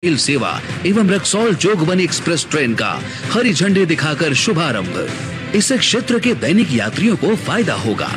Rail सेवा एवं Raxaul Jogbani express train का हरी झंडी दिखाकर शुभारंभ। इससे क्षेत्र के दैनिक यात्रियों को फायदा होगा।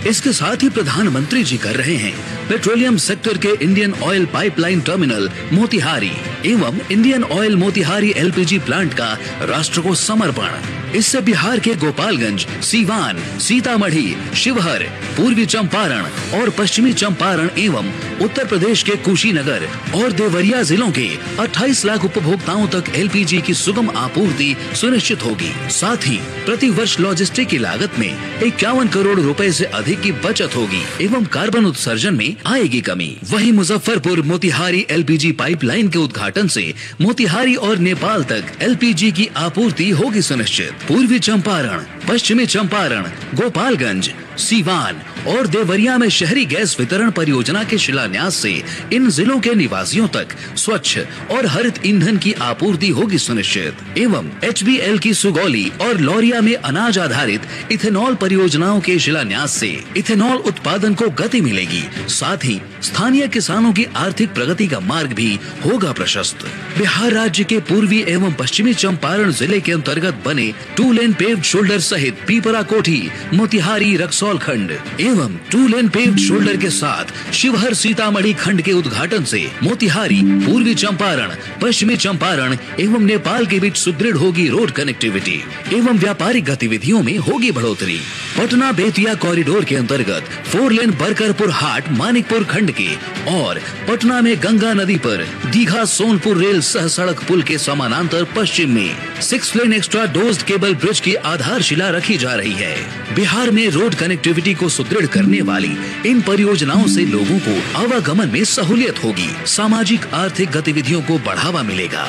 इसके साथ ही प्रधानमंत्री जी कर रहे हैं पेट्रोलियम सेक्टर के Indian Oil pipeline terminal Motihari एवं Indian Oil Motihari LPG plant का राष्ट्र को समर्पण। इससे बिहार के गोपालगंज, सीवान, सीतामढ़ी, शिवहर, पूर्वी चंपारण और पश्चिमी चंपारण एवं उत्तर प्रदेश के कुशीनगर और देवरिया जिलों के 28 लाख उपभोक्ताओं तक एलपीजी की सुगम आपूर्ति सुनिश्चित होगी। साथ ही प्रति वर्ष लॉजिस्टिक की लागत में 51 करोड़ रुपए से अधिक की बचत होगी एवं कार्बन उत्सर्जन में आएगी कमी। वहीं मुजफ्फरपुर मोतिहारी एलपीजी पाइपलाइन के उद्घाटन से मोतिहारी और नेपाल तक एलपीजी की आपूर्ति होगी सुनिश्चित। पूर्वी चंपारण, पश्चिमी चंपारण, गोपालगंज, सीवान और देवरिया में शहरी गैस वितरण परियोजना के शिलान्यास से इन जिलों के निवासियों तक स्वच्छ और हरित ईंधन की आपूर्ति होगी सुनिश्चित। एवं एचबीएल की सुगौली और लौरिया में अनाज आधारित इथेनॉल परियोजनाओं के शिलान्यास से इथेनॉल उत्पादन को गति मिलेगी। साथ ही स्थानीय किसानों की आर्थिक प्रगति का मार्ग भी होगा प्रशस्त। बिहार राज्य के पूर्वी एवं पश्चिमी चंपारण जिले के अंतर्गत बने 2 लेन पेव्ड शोल्डर सहित पीपरा कोठी, मोतिहारी, रक्सौल खंड एवं 2 लेन पेव्ड शोल्डर के साथ शिवहर सीतामढ़ी खंड के उद्घाटन से मोतिहारी, पूर्वी चंपारण, पश्चिमी चंपारण एवं नेपाल के बीच सुदृढ़ होगी रोड कनेक्टिविटी एवं व्यापारिक गतिविधियों में होगी बढ़ोतरी। पटना बेतिया कॉरिडोर के अंतर्गत 4 लेन बरकरपुर हाट मानिकपुर खंड के और पटना में गंगा नदी पर दीघा सोनपुर रेल सह सड़क पुल के समानांतर पश्चिम में 6 लेन एक्स्ट्रा डोज्ड केबल ब्रिज की आधारशिला रखी जा रही है। बिहार में रोड कनेक्टिविटी को सुदृढ़ करने वाली इन परियोजनाओं से लोगों को आवागमन में सहूलियत होगी, सामाजिक आर्थिक गतिविधियों को बढ़ावा मिलेगा।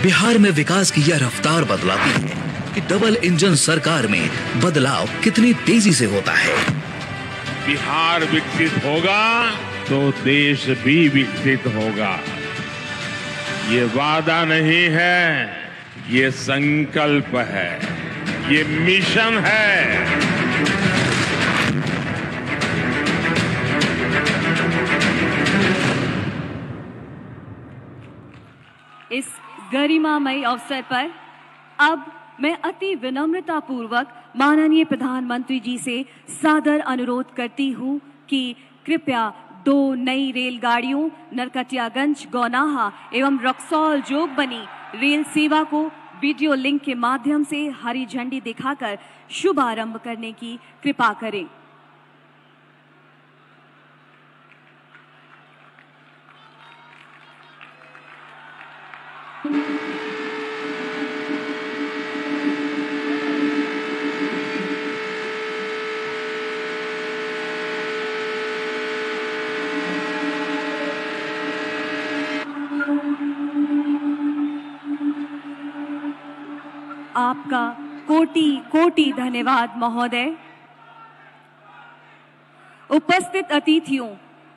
बिहार में विकास की यह रफ्तार बदलाती है कि डबल इंजन सरकार में बदलाव कितनी तेजी से होता है। बिहार विकसित होगा तो देश भी विकसित होगा। ये वादा नहीं है, ये संकल्प है, ये मिशन है। इस गरिमामय अवसर पर अब मैं अति विनम्रता पूर्वक माननीय प्रधानमंत्री जी से सादर अनुरोध करती हूं कि कृपया 2 नई रेलगाड़ियों नरकटियागंज गौनाहा एवं रक्सौल जोगबनी रेल सेवा को वीडियो लिंक के माध्यम से हरी झंडी दिखाकर शुभारंभ करने की कृपा करें। आपका कोटि कोटि धन्यवाद महोदय। उपस्थित अतिथियों,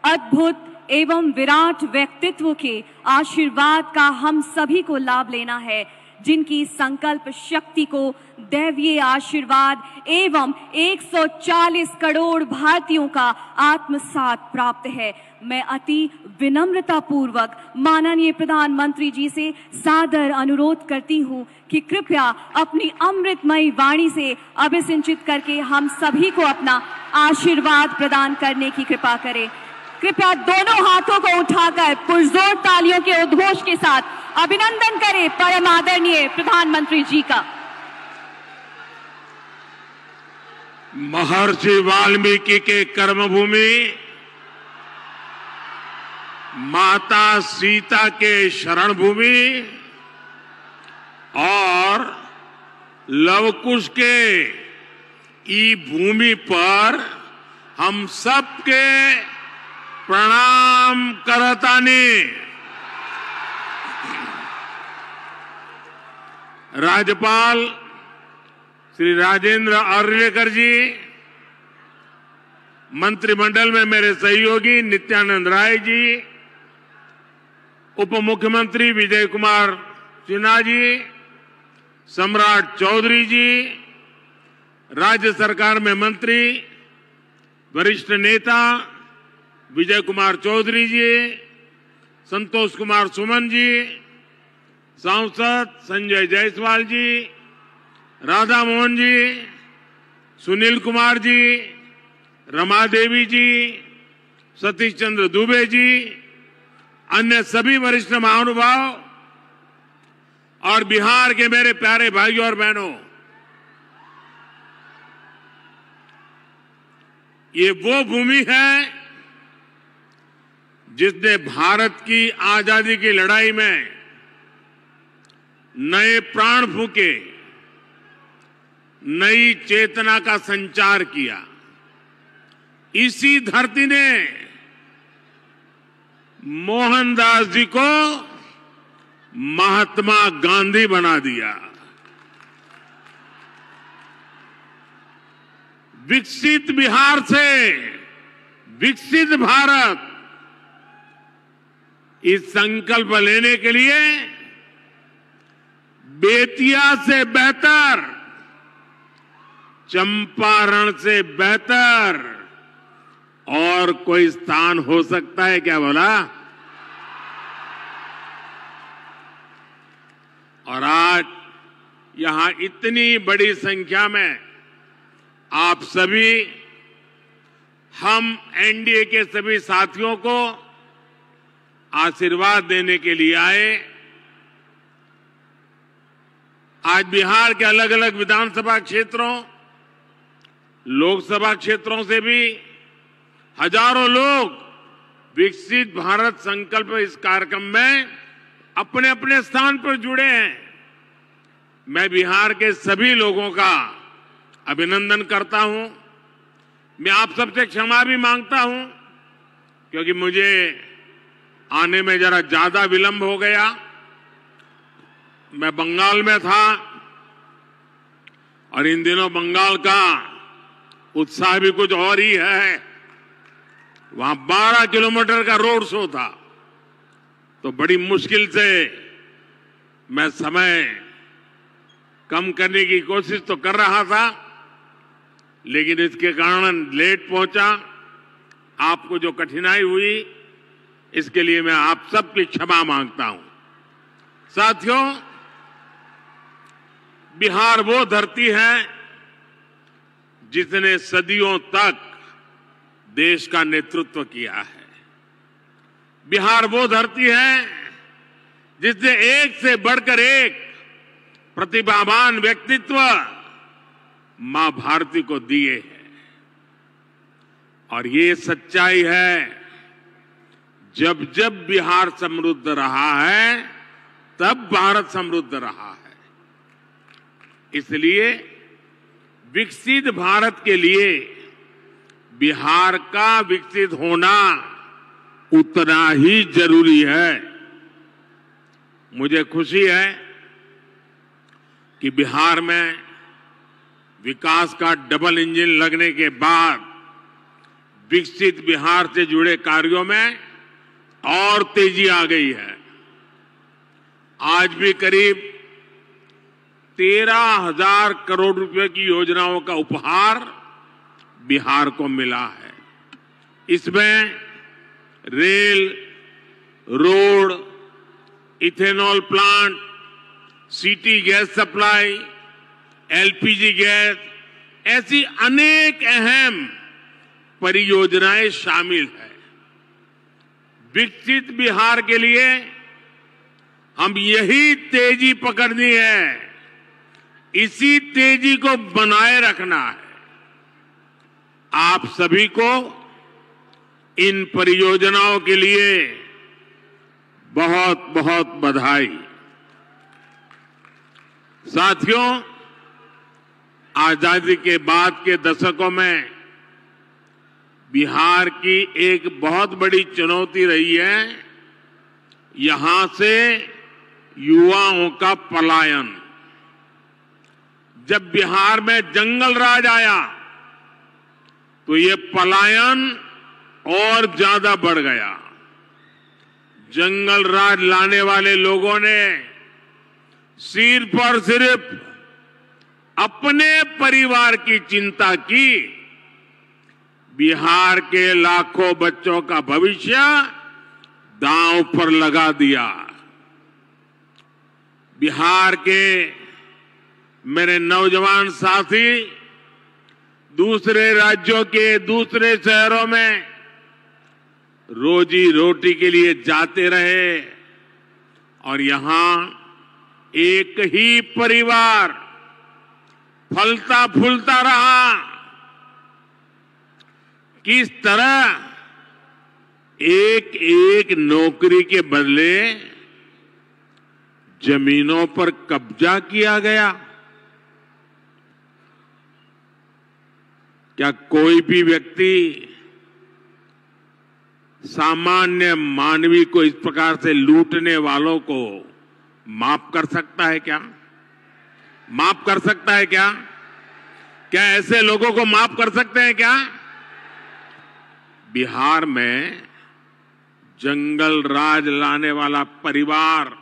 अद्भुत एवं विराट व्यक्तित्व के आशीर्वाद का हम सभी को लाभ लेना है, जिनकी संकल्प शक्ति को दैवीय आशीर्वाद एवं 140 करोड़ भारतीयों का आत्मसात प्राप्त है। मैं अति विनम्रता पूर्वक माननीय प्रधानमंत्री जी से सादर अनुरोध करती हूं कि कृपया अपनी अमृतमयी वाणी से अभिसिंचित करके हम सभी को अपना आशीर्वाद प्रदान करने की कृपा करें। कृपया दोनों हाथों को उठाकर पुरजोर तालियों के उद्घोष के साथ अभिनंदन करें परम आदरणीय प्रधानमंत्री जी का। महर्षि वाल्मीकि के कर्मभूमि, माता सीता के शरण भूमि और लवकुश के ई भूमि पर हम सबके प्रणाम करतानी। राज्यपाल श्री राजेंद्र अर्लेकर जी, मंत्रिमंडल में मेरे सहयोगी नित्यानंद राय जी, उप मुख्यमंत्री विजय कुमार सिन्हा जी, सम्राट चौधरी जी, राज्य सरकार में मंत्री वरिष्ठ नेता विजय कुमार चौधरी जी, संतोष कुमार सुमन जी, सांसद संजय जायसवाल जी, राधा मोहन जी, सुनील कुमार जी, रमा देवी जी, सतीश चंद्र दुबे जी, अन्य सभी वरिष्ठ महानुभाव और बिहार के मेरे प्यारे भाइयों और बहनों, ये वो भूमि है जिसने भारत की आजादी की लड़ाई में नए प्राण फूके, नई चेतना का संचार किया। इसी धरती ने मोहनदास जी को महात्मा गांधी बना दिया। विकसित बिहार से विकसित भारत, इस संकल्प लेने के लिए बेतिया से बेहतर, चंपारण से बेहतर और कोई स्थान हो सकता है क्या बोला? और आज यहां इतनी बड़ी संख्या में आप सभी, हम एनडीए के सभी साथियों को आशीर्वाद देने के लिए आए। आज बिहार के अलग अलग विधानसभा क्षेत्रों, लोकसभा क्षेत्रों से भी हजारों लोग विकसित भारत संकल्प इस कार्यक्रम में अपने अपने स्थान पर जुड़े हैं। मैं बिहार के सभी लोगों का अभिनंदन करता हूं। मैं आप सबसे क्षमा भी मांगता हूं क्योंकि मुझे आने में जरा ज्यादा विलंब हो गया। मैं बंगाल में था और इन दिनों बंगाल का उत्साह भी कुछ और ही है। वहां 12 किलोमीटर का रोड शो था, तो बड़ी मुश्किल से मैं समय कम करने की कोशिश तो कर रहा था, लेकिन इसके कारण लेट पहुंचा। आपको जो कठिनाई हुई, इसके लिए मैं आप सबकी क्षमा मांगता हूं। साथियों, बिहार वो धरती है जिसने सदियों तक देश का नेतृत्व किया है। बिहार वो धरती है जिसने एक से बढ़कर एक प्रतिभावान व्यक्तित्व मां भारती को दिए हैं। और ये सच्चाई है, जब जब बिहार समृद्ध रहा है तब भारत समृद्ध रहा है। इसलिए विकसित भारत के लिए बिहार का विकसित होना उतना ही जरूरी है। मुझे खुशी है कि बिहार में विकास का डबल इंजन लगने के बाद विकसित बिहार से जुड़े कार्यों में और तेजी आ गई है। आज भी करीब 13,000 करोड़ रुपए की योजनाओं का उपहार बिहार को मिला है। इसमें rail, road, ethanol plant, city gas supply, LPG gas, ऐसी अनेक अहम परियोजनाएं शामिल है। विकसित बिहार के लिए हम यही तेजी पकड़नी है, इसी तेजी को बनाए रखना है। आप सभी को इन परियोजनाओं के लिए बहुत बहुत बधाई। साथियों, आजादी के बाद के दशकों में बिहार की एक बहुत बड़ी चुनौती रही है यहां से युवाओं का पलायन। जब बिहार में जंगल राज आया तो ये पलायन और ज्यादा बढ़ गया। जंगल राज लाने वाले लोगों ने सिर्फ और सिर्फ अपने परिवार की चिंता की, बिहार के लाखों बच्चों का भविष्य दांव पर लगा दिया। बिहार के मेरे नौजवान साथी दूसरे राज्यों के दूसरे शहरों में रोजी रोटी के लिए जाते रहे और यहां एक ही परिवार फलता फूलता रहा। किस तरह एक एक नौकरी के बदले जमीनों पर कब्जा किया गया। क्या कोई भी व्यक्ति सामान्य मानवी को इस प्रकार से लूटने वालों को माफ कर सकता है क्या? माफ कर सकता है क्या? क्या ऐसे लोगों को माफ कर सकते हैं क्या? बिहार में जंगल राज लाने वाला परिवार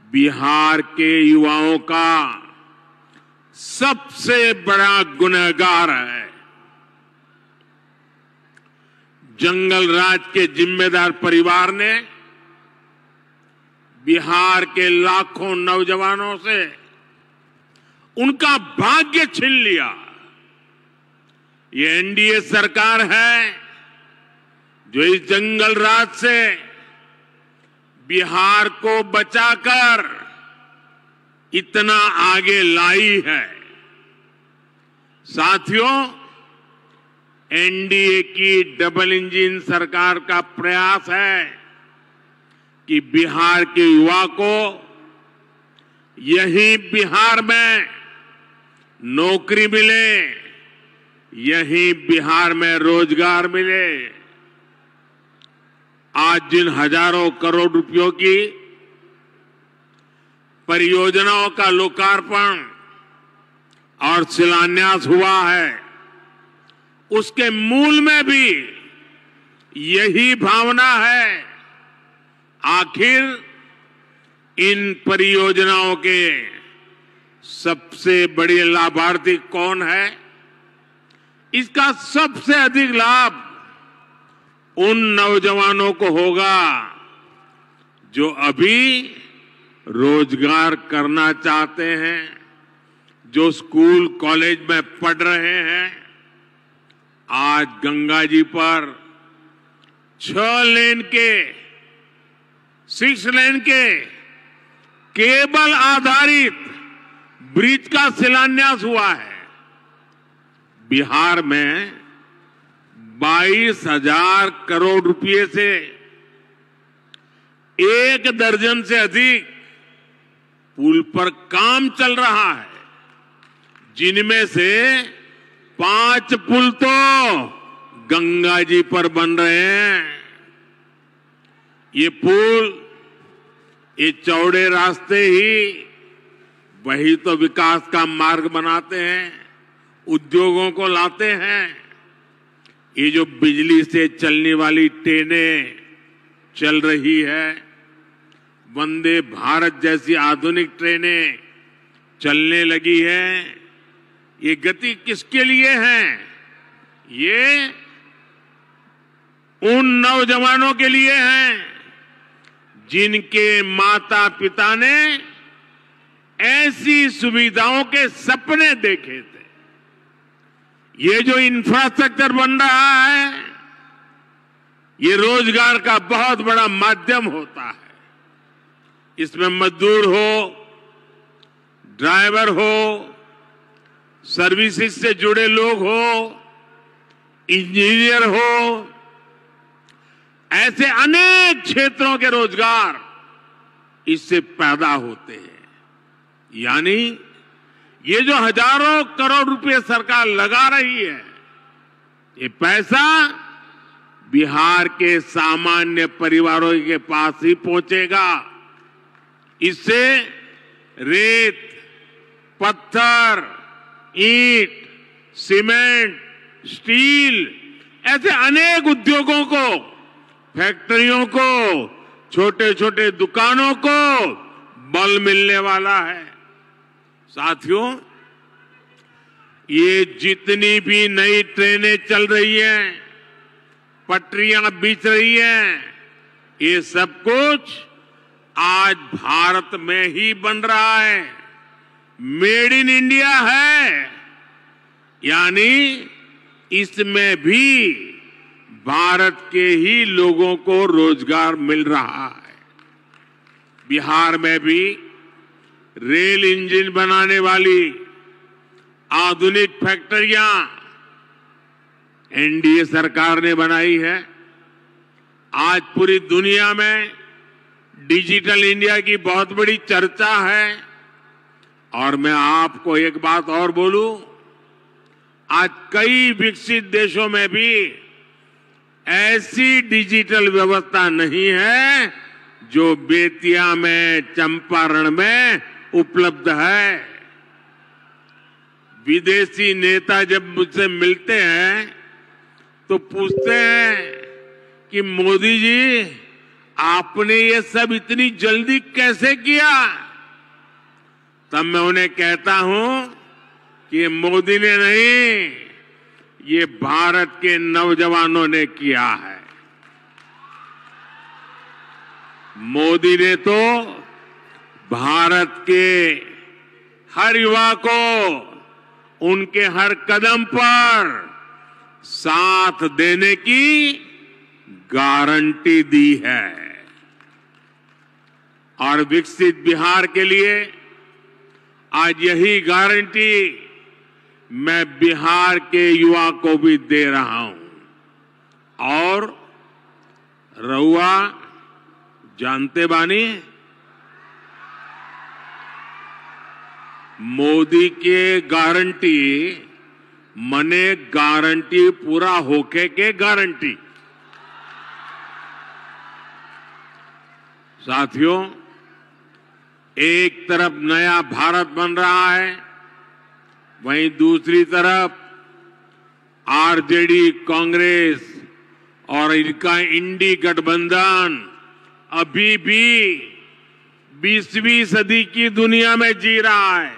बिहार के युवाओं का सबसे बड़ा गुनहगार है। जंगल राज के जिम्मेदार परिवार ने बिहार के लाखों नौजवानों से उनका भाग्य छीन लिया। ये एनडीए सरकार है जो इस जंगल राज से बिहार को बचाकर इतना आगे लाई है। साथियों, एनडीए की डबल इंजन सरकार का प्रयास है कि बिहार के युवा को यही बिहार में नौकरी मिले, यही बिहार में रोजगार मिले। आज जिन हजारों करोड़ रुपयों की परियोजनाओं का लोकार्पण और शिलान्यास हुआ है, उसके मूल में भी यही भावना है। आखिर इन परियोजनाओं के सबसे बड़े लाभार्थी कौन है? इसका सबसे अधिक लाभ उन नौजवानों को होगा जो अभी रोजगार करना चाहते हैं, जो स्कूल कॉलेज में पढ़ रहे हैं। आज गंगा जी पर 6 लेन के 6 लेन के केबल आधारित ब्रिज का शिलान्यास हुआ है। बिहार में 22,000 करोड़ रुपए से 1 दर्जन से अधिक पुल पर काम चल रहा है, जिनमें से 5 पुल तो गंगा जी पर बन रहे हैं। ये पुल, ये चौड़े रास्ते ही वही तो विकास का मार्ग बनाते हैं, उद्योगों को लाते हैं। ये जो बिजली से चलने वाली ट्रेनें चल रही है, वंदे भारत जैसी आधुनिक ट्रेनें चलने लगी है, ये गति किसके लिए है? ये उन नौजवानों के लिए है जिनके माता पिता ने ऐसी सुविधाओं के सपने देखे थे। ये जो इंफ्रास्ट्रक्चर बन रहा है, ये रोजगार का बहुत बड़ा माध्यम होता है। इसमें मजदूर हो, ड्राइवर हो, सर्विसेज से जुड़े लोग हो, इंजीनियर हो, ऐसे अनेक क्षेत्रों के रोजगार इससे पैदा होते हैं। यानी ये जो हजारों करोड़ रुपए सरकार लगा रही है, ये पैसा बिहार के सामान्य परिवारों के पास ही पहुंचेगा। इससे रेत, पत्थर, ईंट, सीमेंट, स्टील ऐसे अनेक उद्योगों को, फैक्ट्रियों को, छोटे छोटे दुकानों को बल मिलने वाला है। साथियों, ये जितनी भी नई ट्रेनें चल रही हैं, पटरियां बिछ रही हैं, ये सब कुछ आज भारत में ही बन रहा है। मेड इन इंडिया है, यानी इसमें भी भारत के ही लोगों को रोजगार मिल रहा है। बिहार में भी रेल इंजन बनाने वाली आधुनिक फैक्ट्रियां एनडीए सरकार ने बनाई है। आज पूरी दुनिया में डिजिटल इंडिया की बहुत बड़ी चर्चा है। और मैं आपको एक बात और बोलूं, आज कई विकसित देशों में भी ऐसी डिजिटल व्यवस्था नहीं है जो बेतिया में, चंपारण में उपलब्ध है। विदेशी नेता जब मुझसे मिलते हैं तो पूछते हैं कि मोदी जी, आपने ये सब इतनी जल्दी कैसे किया? तब मैं उन्हें कहता हूं कि मोदी ने नहीं, ये भारत के नौजवानों ने किया है। मोदी ने तो भारत के हर युवा को उनके हर कदम पर साथ देने की गारंटी दी है। और विकसित बिहार के लिए आज यही गारंटी मैं बिहार के युवा को भी दे रहा हूं। और रउआ जानते बानी, मोदी के गारंटी मने गारंटी पूरा होके के गारंटी। साथियों, एक तरफ नया भारत बन रहा है, वहीं दूसरी तरफ आरजेडी, कांग्रेस और इनका इंडी गठबंधन अभी भी 20वीं सदी की दुनिया में जी रहा है।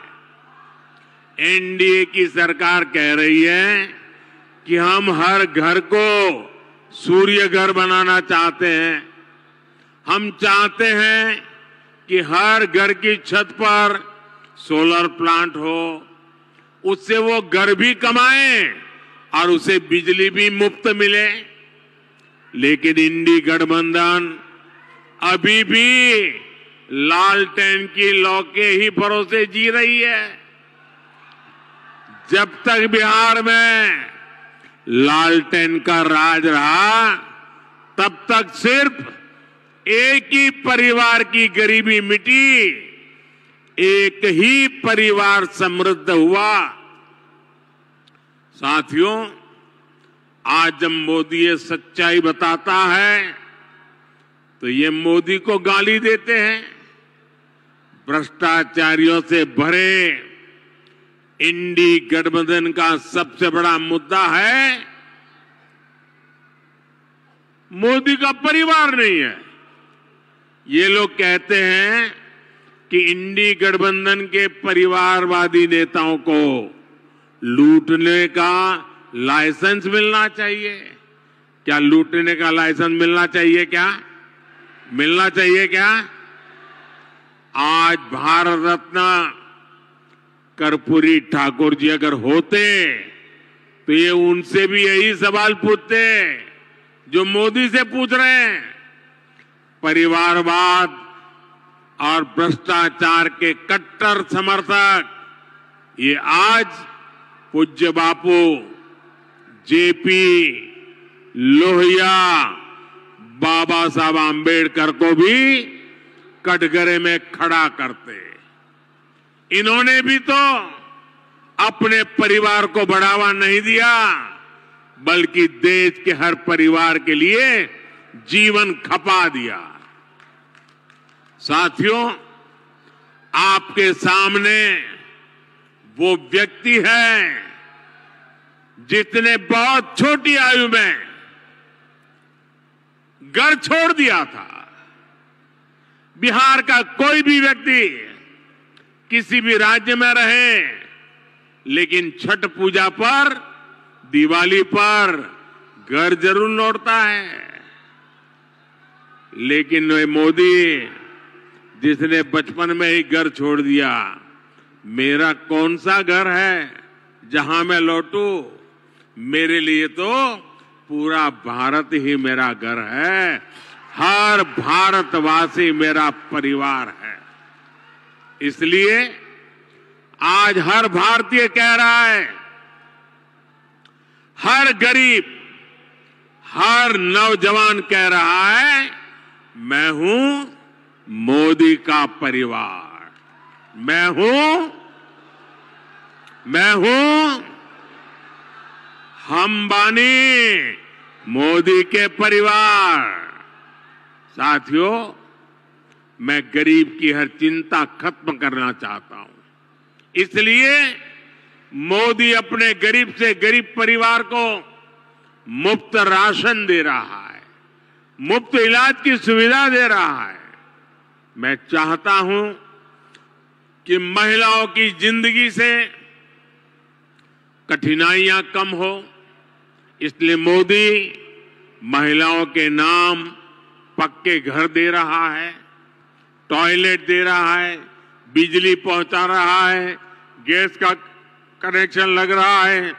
एनडीए की सरकार कह रही है कि हम हर घर को सूर्य घर बनाना चाहते हैं। हम चाहते हैं कि हर घर की छत पर सोलर प्लांट हो, उससे वो घर भी कमाएं और उसे बिजली भी मुफ्त मिले। लेकिन इंडी गठबंधन अभी भी लालटेन की लौ के ही भरोसे जी रही है। जब तक बिहार में लालटेन का राज रहा, तब तक सिर्फ एक ही परिवार की गरीबी मिटी, एक ही परिवार समृद्ध हुआ। साथियों, आज जब मोदी ये सच्चाई बताता है तो ये मोदी को गाली देते हैं। भ्रष्टाचारियों से भरे इंडी गठबंधन का सबसे बड़ा मुद्दा है मोदी का परिवार नहीं है। ये लोग कहते हैं कि इंडी गठबंधन के परिवारवादी नेताओं को लूटने का लाइसेंस मिलना चाहिए। क्या लूटने का लाइसेंस मिलना चाहिए? क्या मिलना चाहिए? क्या आज भारत रत्न कर्पूरी ठाकुर जी अगर होते तो ये उनसे भी यही सवाल पूछते जो मोदी से पूछ रहे हैं। परिवारवाद और भ्रष्टाचार के कट्टर समर्थक ये आज पूज्य बापू जेपी लोहिया, बाबा साहब आंबेडकर को भी कटघरे में खड़ा करते। इन्होंने भी तो अपने परिवार को बढ़ावा नहीं दिया, बल्कि देश के हर परिवार के लिए जीवन खपा दिया। साथियों, आपके सामने वो व्यक्ति है जिसने बहुत छोटी आयु में घर छोड़ दिया था। बिहार का कोई भी व्यक्ति किसी भी राज्य में रहे, लेकिन छठ पूजा पर, दिवाली पर घर जरूर लौटता है, लेकिन वे मोदी जिसने बचपन में ही घर छोड़ दिया, मेरा कौन सा घर है जहां मैं लौटूं? मेरे लिए तो पूरा भारत ही मेरा घर है, हर भारतवासी मेरा परिवार है। इसलिए आज हर भारतीय कह रहा है, हर गरीब, हर नौजवान कह रहा है, मैं हूं मोदी का परिवार, मैं हूं हम बानी मोदी के परिवार। साथियों, मैं गरीब की हर चिंता खत्म करना चाहता हूं, इसलिए मोदी अपने गरीब से गरीब परिवार को मुफ्त राशन दे रहा है, मुफ्त इलाज की सुविधा दे रहा है। मैं चाहता हूं कि महिलाओं की जिंदगी से कठिनाइयां कम हो, इसलिए मोदी महिलाओं के नाम पक्के घर दे रहा है, टॉयलेट दे रहा है, बिजली पहुंचा रहा है, गैस का कनेक्शन लग रहा है,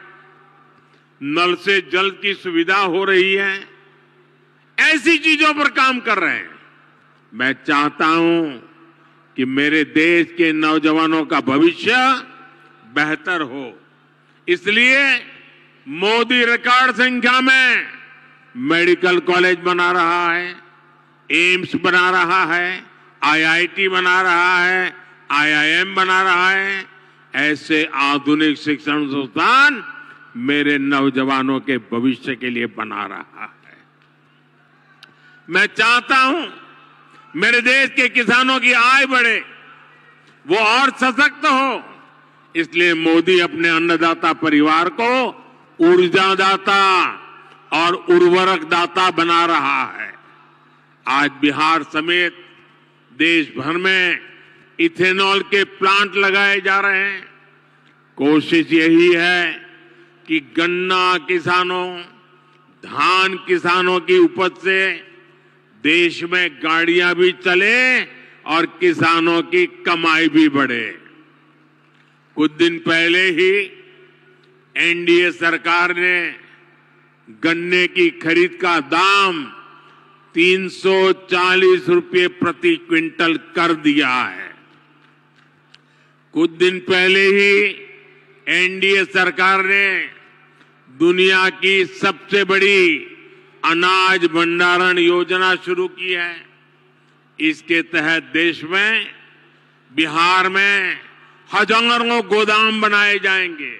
नल से जल की सुविधा हो रही है। ऐसी चीजों पर काम कर रहे हैं। मैं चाहता हूं कि मेरे देश के नौजवानों का भविष्य बेहतर हो, इसलिए मोदी रिकॉर्ड संख्या में मेडिकल कॉलेज बना रहा है, एम्स बना रहा है, आईआईटी बना रहा है, आईआईएम बना रहा है। ऐसे आधुनिक शिक्षण संस्थान मेरे नौजवानों के भविष्य के लिए बना रहा है। मैं चाहता हूं मेरे देश के किसानों की आय बढ़े, वो और सशक्त हो, इसलिए मोदी अपने अन्नदाता परिवार को ऊर्जादाता और उर्वरक दाता बना रहा है। आज बिहार समेत देश भर में इथेनॉल के प्लांट लगाए जा रहे हैं। कोशिश यही है कि गन्ना किसानों, धान किसानों की उपज से देश में गाड़ियां भी चले और किसानों की कमाई भी बढ़े। कुछ दिन पहले ही एनडीए सरकार ने गन्ने की खरीद का दाम 340 रुपये प्रति क्विंटल कर दिया है। कुछ दिन पहले ही एनडीए सरकार ने दुनिया की सबसे बड़ी अनाज भंडारण योजना शुरू की है। इसके तहत देश में, बिहार में हजारों गोदाम बनाए जाएंगे।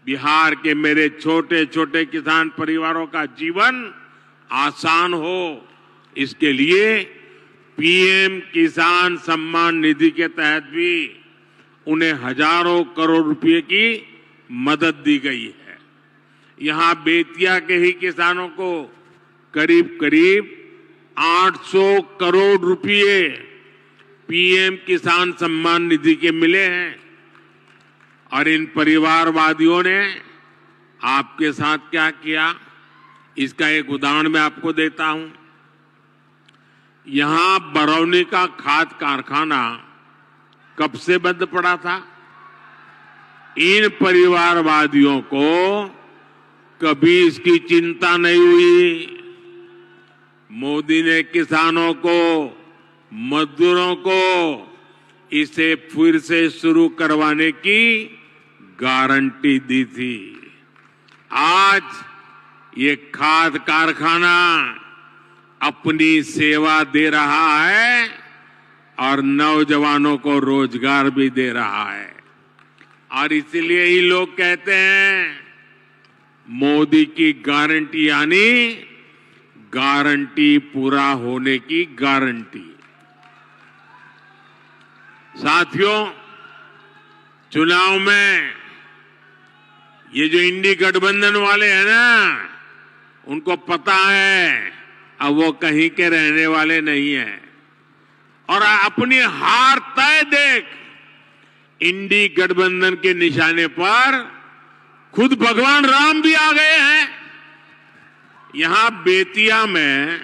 बिहार के मेरे छोटे छोटे किसान परिवारों का जीवन आसान हो, इसके लिए पीएम किसान सम्मान निधि के तहत भी उन्हें हजारों करोड़ रुपए की मदद दी गई है। यहां बेतिया के ही किसानों को करीब करीब 800 करोड़ रुपए पीएम किसान सम्मान निधि के मिले हैं। और इन परिवारवादियों ने आपके साथ क्या किया, इसका एक उदाहरण मैं आपको देता हूं। यहां बरौनी का खाद कारखाना कब से बंद पड़ा था? इन परिवारवादियों को कभी इसकी चिंता नहीं हुई। मोदी ने किसानों को, मजदूरों को इसे फिर से शुरू करवाने की गारंटी दी थी। आज ये खाद कारखाना अपनी सेवा दे रहा है और नौजवानों को रोजगार भी दे रहा है। और इसलिए ही लोग कहते हैं मोदी की गारंटी यानी गारंटी पूरा होने की गारंटी। साथियों, चुनाव में ये जो इंडी गठबंधन वाले हैं ना, उनको पता है अब वो कहीं के रहने वाले नहीं हैं और अपनी हार तय देख इंडी गठबंधन के निशाने पर खुद भगवान राम भी आ गए हैं। यहां बेतिया में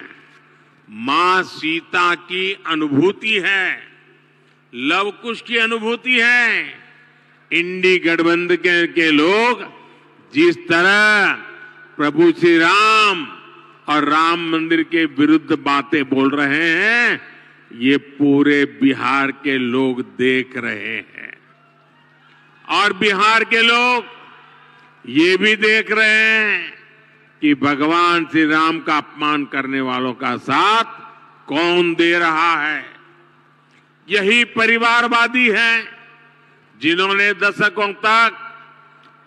मां सीता की अनुभूति है, लव कुश की अनुभूति है। इंडी गठबंधन के लोग जिस तरह प्रभु श्री राम और राम मंदिर के विरुद्ध बातें बोल रहे हैं, ये पूरे बिहार के लोग देख रहे हैं। और बिहार के लोग ये भी देख रहे हैं कि भगवान श्री राम का अपमान करने वालों का साथ कौन दे रहा है। यही परिवारवादी हैं जिन्होंने दशकों तक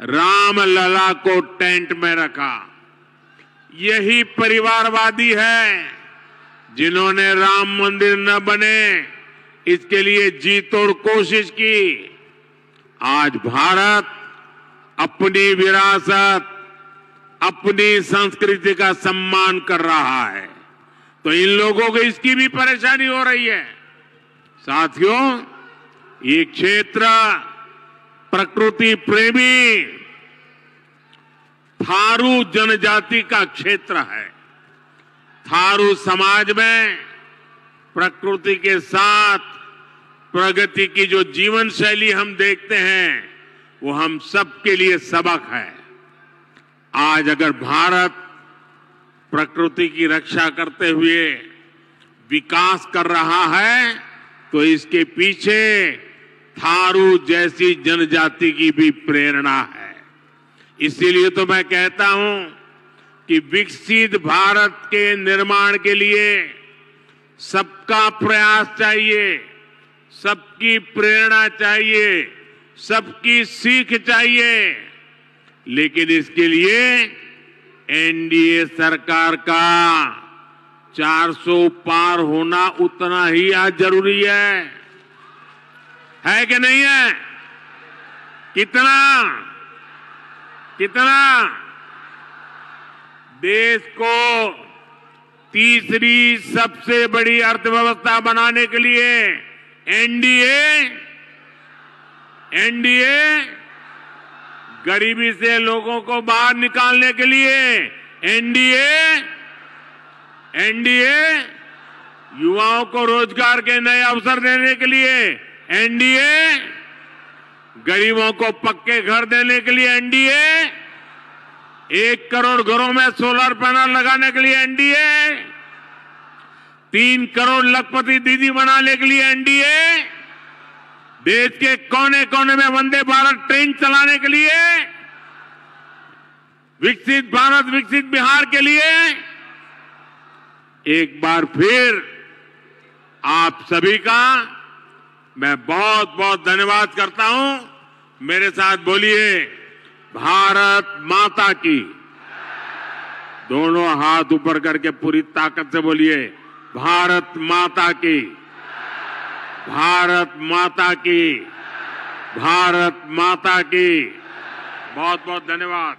राम लला को टेंट में रखा। यही परिवारवादी है जिन्होंने राम मंदिर न बने इसके लिए जी तोड़ कोशिश की। आज भारत अपनी विरासत, अपनी संस्कृति का सम्मान कर रहा है, तो इन लोगों को इसकी भी परेशानी हो रही है। साथियों, ये क्षेत्र प्रकृति प्रेमी थारू जनजाति का क्षेत्र है। थारू समाज में प्रकृति के साथ प्रगति की जो जीवन शैली हम देखते हैं, वो हम सबके लिए सबक है। आज अगर भारत प्रकृति की रक्षा करते हुए विकास कर रहा है, तो इसके पीछे थारू जैसी जनजाति की भी प्रेरणा है। इसीलिए तो मैं कहता हूं कि विकसित भारत के निर्माण के लिए सबका प्रयास चाहिए, सबकी प्रेरणा चाहिए, सबकी सीख चाहिए। लेकिन इसके लिए एनडीए सरकार का 400 पार होना उतना ही आज जरूरी है कि नहीं है? कितना देश को तीसरी सबसे बड़ी अर्थव्यवस्था बनाने के लिए एनडीए गरीबी से लोगों को बाहर निकालने के लिए एनडीए युवाओं को रोजगार के नए अवसर देने के लिए एनडीए गरीबों को पक्के घर देने के लिए एनडीए 1 करोड़ घरों में सोलर पैनल लगाने के लिए एनडीए 3 करोड़ लखपति दीदी बनाने के लिए एनडीए देश के कोने कोने में वंदे भारत ट्रेन चलाने के लिए विकसित भारत विकसित बिहार के लिए एक बार फिर आप सभी का मैं बहुत बहुत धन्यवाद करता हूं। मेरे साथ बोलिए, भारत माता की। दोनों हाथ ऊपर करके पूरी ताकत से बोलिए, भारत माता की, भारत माता की, भारत माता की। बहुत बहुत धन्यवाद।